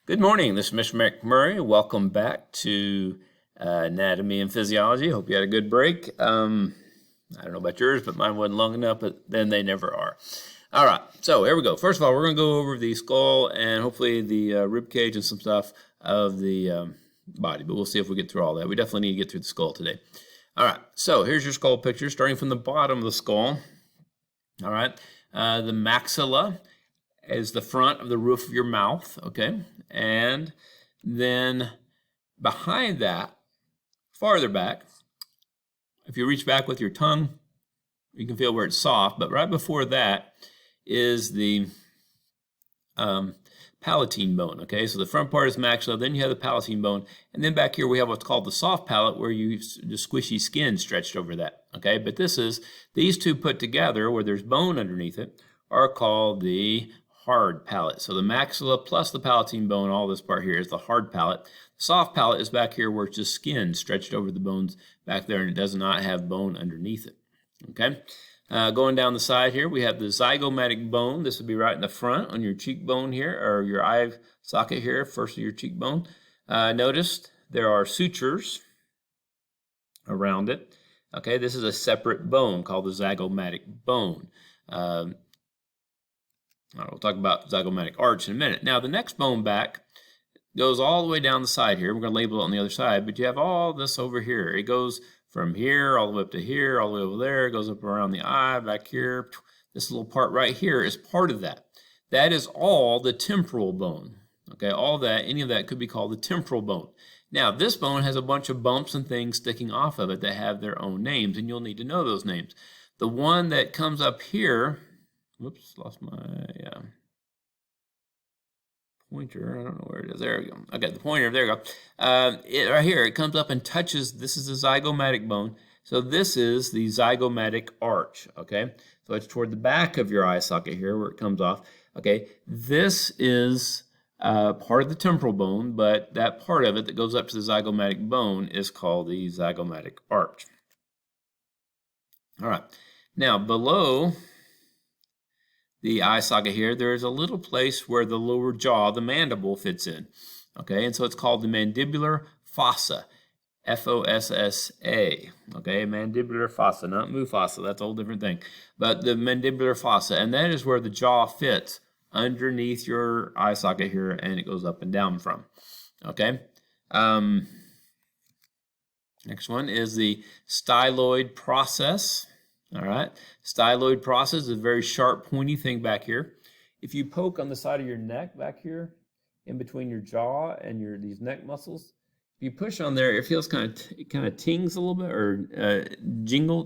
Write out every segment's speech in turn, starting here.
Good morning, this is Mr. McMurray. Welcome back to Anatomy and Physiology. Hope you had a good break. I don't know about yours, but mine wasn't long enough, but then they never are. All right, so here we go. First of all, we're going to go over the skull and hopefully the rib cage and some stuff of the body, but we'll see if we get through all that. We definitely need to get through the skull today. All right, so here's your skull picture, starting from the bottom of the skull. All right, the maxilla is the front of the roof of your mouth, okay? And then behind that, farther back, if you reach back with your tongue, you can feel where it's soft, but right before that is the Palatine Bone, okay? So the front part is maxilla, then you have the Palatine Bone, and then back here we have what's called the soft palate, where you the squishy skin stretched over that, okay? But these two put together, where there's bone underneath it, are called the hard palate. So the maxilla plus the Palatine Bone, all this part here is the hard palate. The soft palate is back here where it's just skin stretched over the bones back there, and it does not have bone underneath it, okay? Going down the side here, we have the Zygomatic Bone. This would be right in the front on your cheekbone here, or your eye socket here, first of your cheekbone. Notice there are sutures around it. Okay, this is a separate bone called the Zygomatic Bone. We'll talk about Zygomatic Arch in a minute. Now, the next bone back goes all the way down the side here. We're going to label it on the other side, but you have all this over here. It goes from here all the way up to here, all the way over there. It goes up around the eye, back here. This little part right here is part of that. That is all the temporal bone. Okay, all that, any of that could be called the temporal bone. Now, this bone has a bunch of bumps and things sticking off of it that have their own names, and you'll need to know those names. The one that comes up here, whoops, lost my pointer. I don't know where it is. There we go. Okay, the pointer. There we go. Right here, it comes up and touches. This is the zygomatic bone. So this is the zygomatic arch. Okay, so it's toward the back of your eye socket here where it comes off. Okay, this is part of the temporal bone, but that part of it that goes up to the zygomatic bone is called the zygomatic arch. All right. Now below the eye socket here, there's a little place where the lower jaw, the mandible, fits in. Okay, and so it's called the mandibular fossa, F-O-S-S-A. Okay, mandibular fossa, not Mufasa, that's a whole different thing. But the mandibular fossa, and that is where the jaw fits underneath your eye socket here, and it goes up and down from. Okay, next one is the styloid process. All right, styloid process is a very sharp, pointy thing back here. If you poke on the side of your neck back here, in between your jaw and these neck muscles, if you push on there, it feels it kind of tings a little bit, or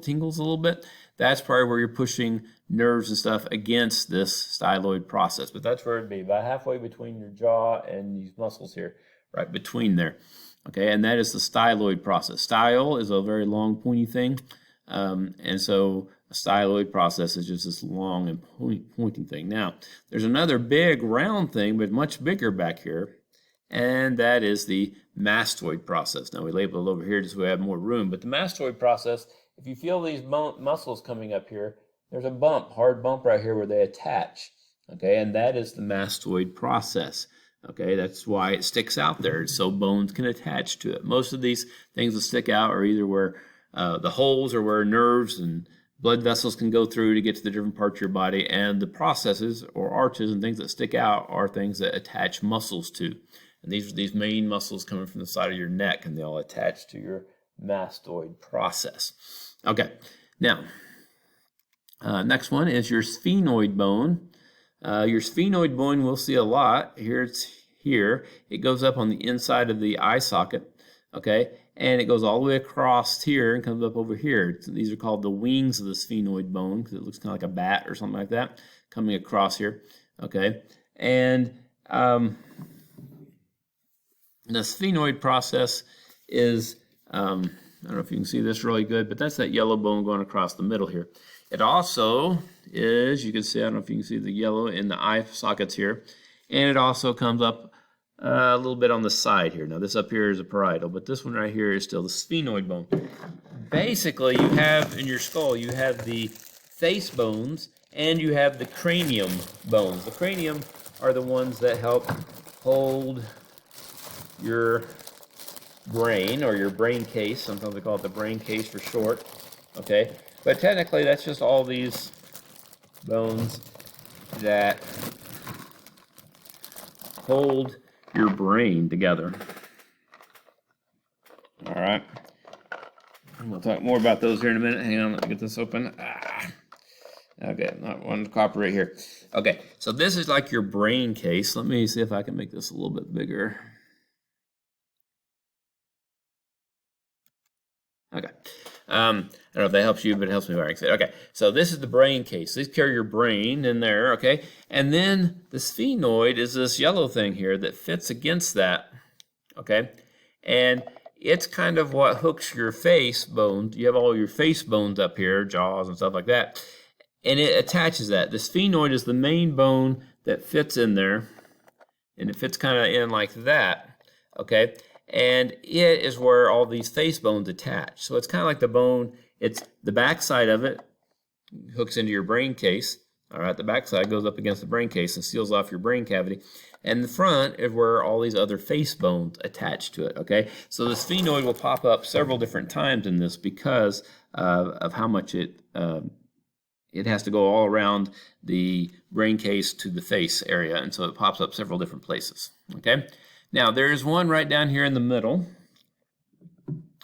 tingles a little bit. That's probably where you're pushing nerves and stuff against this styloid process. But that's where it'd be, about halfway between your jaw and these muscles here, right between there. Okay, and that is the styloid process. Style is a very long, pointy thing. And so a styloid process is just this long and pointing thing. Now, there's another big round thing, but much bigger back here, and that is the mastoid process. Now, we label it over here just so we have more room, but the mastoid process, if you feel these muscles coming up here, there's a bump, hard bump right here where they attach, okay, and that is the mastoid process. Okay, that's why it sticks out there, so bones can attach to it. Most of these things that stick out are either where the holes are where nerves and blood vessels can go through to get to the different parts of your body, and the processes or arches and things that stick out are things that attach muscles to. And these are these main muscles coming from the side of your neck, and they all attach to your mastoid process. Okay, now, next one is your sphenoid bone. Your sphenoid bone we'll see a lot. Here. It goes up on the inside of the eye socket. Okay, and it goes all the way across here and comes up over here. So these are called the wings of the sphenoid bone because it looks kind of like a bat or something like that coming across here. Okay, and the sphenoid process is, I don't know if you can see this really good, but that's that yellow bone going across the middle here. It also is, you can see, I don't know if you can see the yellow in the eye sockets here, and it also comes up a little bit on the side here. Now this up here is a parietal, but this one right here is still the sphenoid bone. Basically, you have in your skull, you have the face bones and you have the cranium bones. The cranium are the ones that help hold your brain, or your brain case. Sometimes they call it the brain case for short. Okay, but technically that's just all these bones that hold your brain together. All right, and we'll talk more about those here in a minute. Hang on, let me get this open. Okay, not one copper right here. Okay, so this is like your brain case. Let me see if I can make this a little bit bigger. Okay. I don't know if that helps you, but it helps me very much. Okay, so this is the brain case. These carry your brain in there, okay? And then the sphenoid is this yellow thing here that fits against that, okay? And it's kind of what hooks your face bones. You have all your face bones up here, jaws and stuff like that, and it attaches that. The sphenoid is the main bone that fits in there, and it fits kind of in like that, okay? And it is where all these face bones attach. So it's kind of like the bone. It's the back side of it hooks into your brain case. All right, the back side goes up against the brain case and seals off your brain cavity. And the front is where all these other face bones attach to it, okay? So the sphenoid will pop up several different times in this because of how much it has to go all around the brain case to the face area. And so it pops up several different places, okay? Now, there is one right down here in the middle.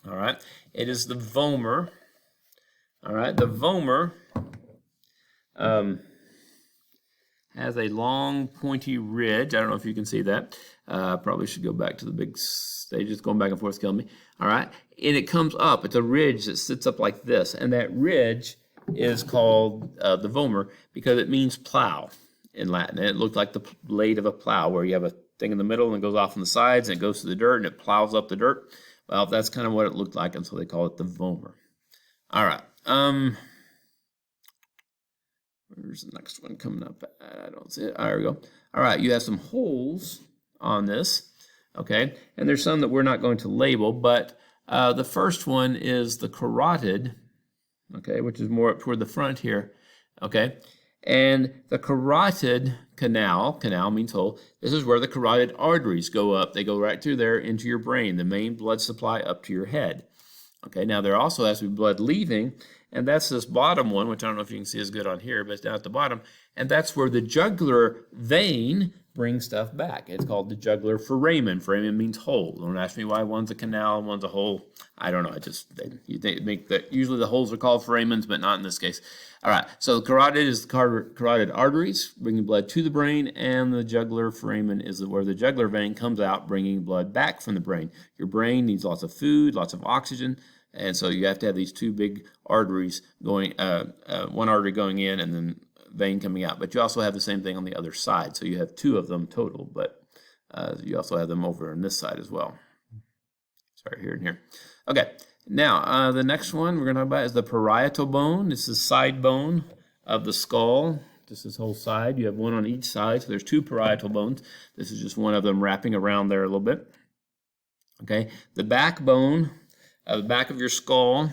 All right. It is the vomer. All right. The vomer has a long, pointy ridge. I don't know if you can see that. Probably should go back to the big stage. It's going back and forth, killing me. All right. And it comes up. It's a ridge that sits up like this. And that ridge is called the vomer because it means plow in Latin. And it looked like the blade of a plow where you have a thing in the middle and it goes off on the sides and it goes to the dirt and it plows up the dirt. Well, that's kind of what it looked like, and so they call it the vomer. All right. Where's the next one coming up? I don't see it. There we go. All right, you have some holes on this, okay? And there's some that we're not going to label, but the first one is the carotid, okay, which is more up toward the front here, okay? And the carotid canal means hole, this is where the carotid arteries go up. They go right through there into your brain, the main blood supply up to your head. Okay, now there also has to be blood leaving, and that's this bottom one, which I don't know if you can see as good on here, but it's down at the bottom, and that's where the jugular vein brings stuff back. It's called the jugular foramen. Foramen means hole. Don't ask me why one's a canal and one's a hole. I don't know. You make that. Usually the holes are called foramens, but not in this case. All right. So the carotid is the carotid arteries bringing blood to the brain, and the jugular foramen is where the jugular vein comes out, bringing blood back from the brain. Your brain needs lots of food, lots of oxygen, and so you have to have these two big arteries going. One artery going in, and then vein coming out. But you also have the same thing on the other side. So you have two of them total, but you also have them over on this side as well. Sorry, here and here. Okay, now the next one we're going to talk about is the parietal bone. This is side bone of the skull. This whole side. You have one on each side. So there's two parietal bones. This is just one of them wrapping around there a little bit. Okay, the backbone, the back of your skull,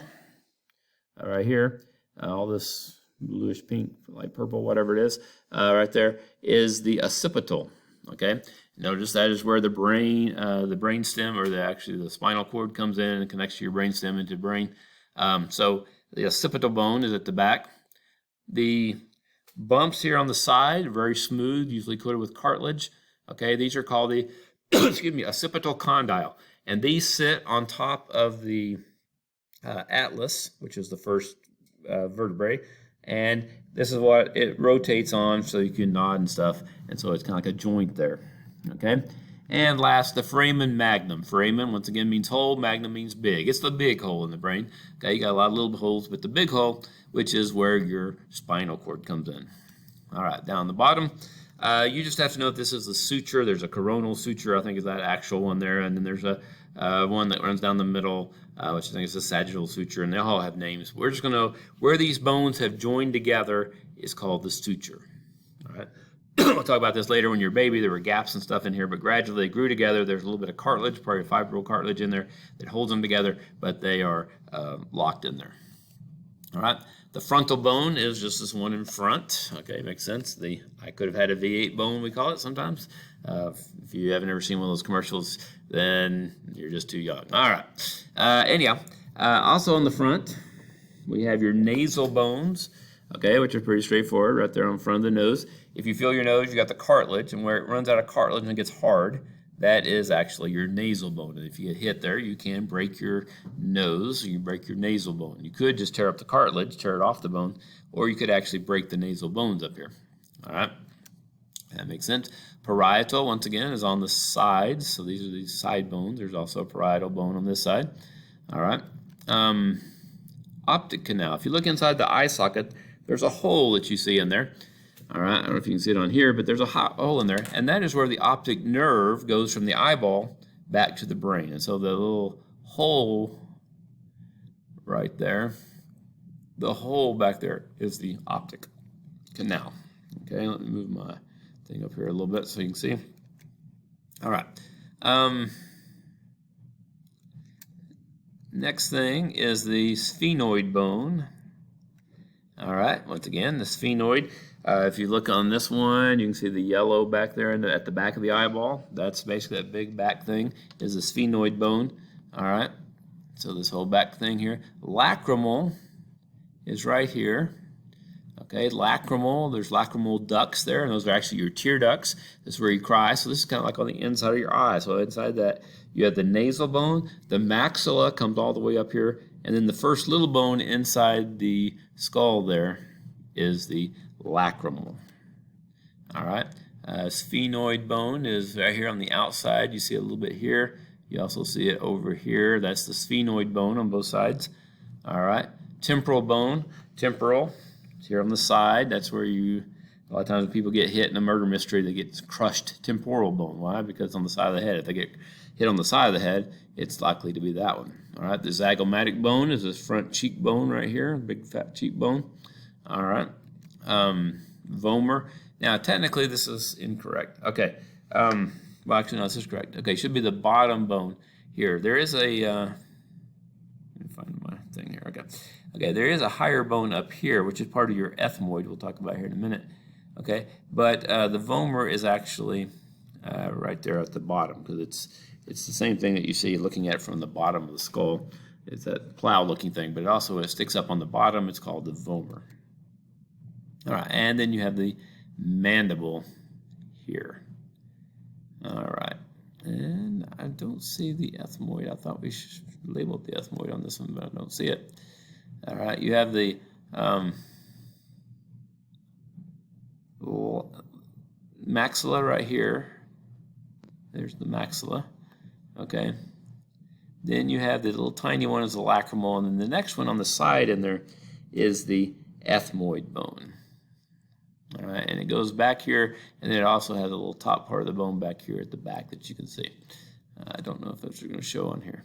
right here, all this bluish pink, light purple, whatever it is, right there is the occipital. Okay, notice that is where the brain stem, or actually the spinal cord comes in and connects to your brain stem into brain. So the occipital bone is at the back. The bumps here on the side are very smooth, usually coated with cartilage. Okay, these are called the excuse me, occipital condyle, and these sit on top of the atlas, which is the first vertebrae. And this is what it rotates on, so you can nod and stuff. And so it's kind of like a joint there. Okay. And last, the foramen magnum. Foramen, once again, means hole. Magnum means big. It's the big hole in the brain. Okay. You got a lot of little holes, but the big hole, which is where your spinal cord comes in. All right. Down the bottom, you just have to know that this is the suture. There's a coronal suture, I think is that actual one there. And then there's a one that runs down the middle, which I think is a sagittal suture, and they all have names. We're just going to know where these bones have joined together is called the suture. All right. We'll talk about this later when you're a baby. There were gaps and stuff in here, but gradually they grew together. There's a little bit of cartilage, probably fibral cartilage in there that holds them together, but they are locked in there. All right. The frontal bone is just this one in front. Okay, makes sense. I could have had a V8 bone, we call it sometimes. If you haven't ever seen one of those commercials, then you're just too young. All right. Anyhow, also on the front, we have your nasal bones, okay, which are pretty straightforward right there on front of the nose. If you feel your nose, you got the cartilage, and where it runs out of cartilage and it gets hard, that is actually your nasal bone. And if you get hit there, you can break your nose, you break your nasal bone. You could just tear up the cartilage, tear it off the bone, or you could actually break the nasal bones up here. All right, that makes sense. Parietal, once again, is on the sides. So these are these side bones. There's also a parietal bone on this side. All right. Optic canal. If you look inside the eye socket, there's a hole that you see in there. All right, I don't know if you can see it on here, but there's a hole in there, and that is where the optic nerve goes from the eyeball back to the brain. And so the little hole right there, the hole back there is the optic canal. Okay, let me move my thing up here a little bit so you can see. All right. Next thing is the sphenoid bone. All right, once again, the sphenoid. If you look on this one, you can see the yellow back there at the back of the eyeball. That's basically that big back thing is the sphenoid bone. All right, so this whole back thing here. Lacrimal is right here. Okay, lacrimal, there's lacrimal ducts there, and those are actually your tear ducts. This is where you cry. So this is kind of like on the inside of your eye. So inside that, you have the nasal bone. The maxilla comes all the way up here, and then the first little bone inside the skull there is the lacrimal. All right, sphenoid bone is right here on the outside. You see it a little bit here. You also see it over here. That's the sphenoid bone on both sides. All right, temporal bone. Temporal, it's here on the side. That's where a lot of times when people get hit in a murder mystery, they get crushed temporal bone. Why? Because it's on the side of the head. If they get hit on the side of the head, it's likely to be that one. All right, the zygomatic bone is this front cheekbone right here, big fat cheekbone. All right. Vomer. Now, technically, this is incorrect. Okay. Well, actually, no, this is correct. Okay, should be the bottom bone here. There is a. Let me find my thing here. Okay. Okay, there is a higher bone up here, which is part of your ethmoid. We'll talk about here in a minute. Okay, but the vomer is actually right there at the bottom because it's the same thing that you see looking at from the bottom of the skull. It's that plow-looking thing, but it sticks up on the bottom. It's called the vomer. All right, and then you have the mandible here. All right, and I don't see the ethmoid. I thought we labeled the ethmoid on this one, but I don't see it. All right, you have the maxilla right here. There's the maxilla. Okay. Then you have the little tiny one is the lacrimal, and then the next one on the side in there is the ethmoid bone. All right, and it goes back here, and then it also has a little top part of the bone back here at the back that you can see. I don't know if those are going to show on here.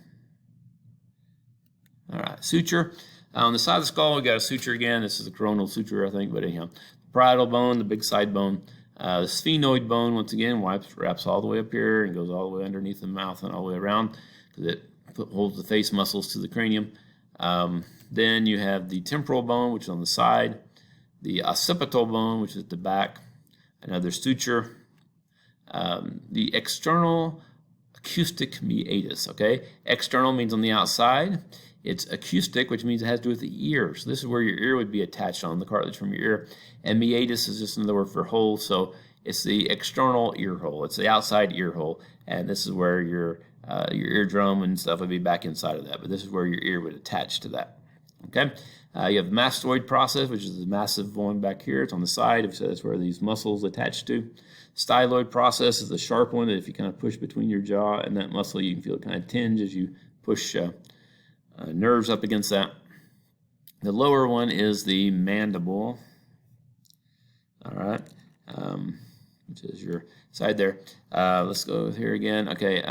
All right, suture. On the side of the skull, we got a suture again. This is a coronal suture, I think, but anyhow. Parietal bone, the big side bone. The sphenoid bone, once again, wraps all the way up here and goes all the way underneath the mouth and all the way around because it holds the face muscles to the cranium. Then you have the temporal bone, which is on the side. The occipital bone, which is at the back. Another suture. The external acoustic meatus, okay? External means on the outside. It's acoustic, which means it has to do with the ear. So this is where your ear would be attached on, the cartilage from your ear. And meatus is just another word for hole, so it's the external ear hole. It's the outside ear hole, and this is where your eardrum and stuff would be back inside of that. But this is where your ear would attach to that. Okay. You have the Mastoid Process, which is the massive one back here. It's on the side, so that's where these muscles attach to. Styloid Process is the sharp one that if you kind of push between your jaw and that muscle, you can feel it kind of tinge as you push nerves up against that. The lower one is the mandible. All right, which is your side there. Let's go here again. Okay,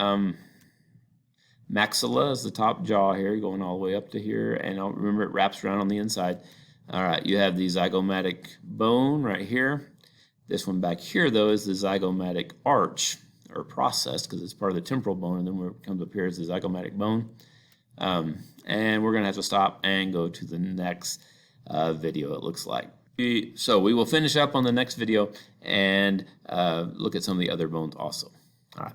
maxilla is the top jaw here, going all the way up to here, and remember it wraps around on the inside. All right, you have the zygomatic bone right here. This one back here, though, is the zygomatic arch, or process, because it's part of the temporal bone, and then where it comes up here is the zygomatic bone. And we're going to have to stop and go to the next video, it looks like. So we will finish up on the next video and look at some of the other bones also. All right.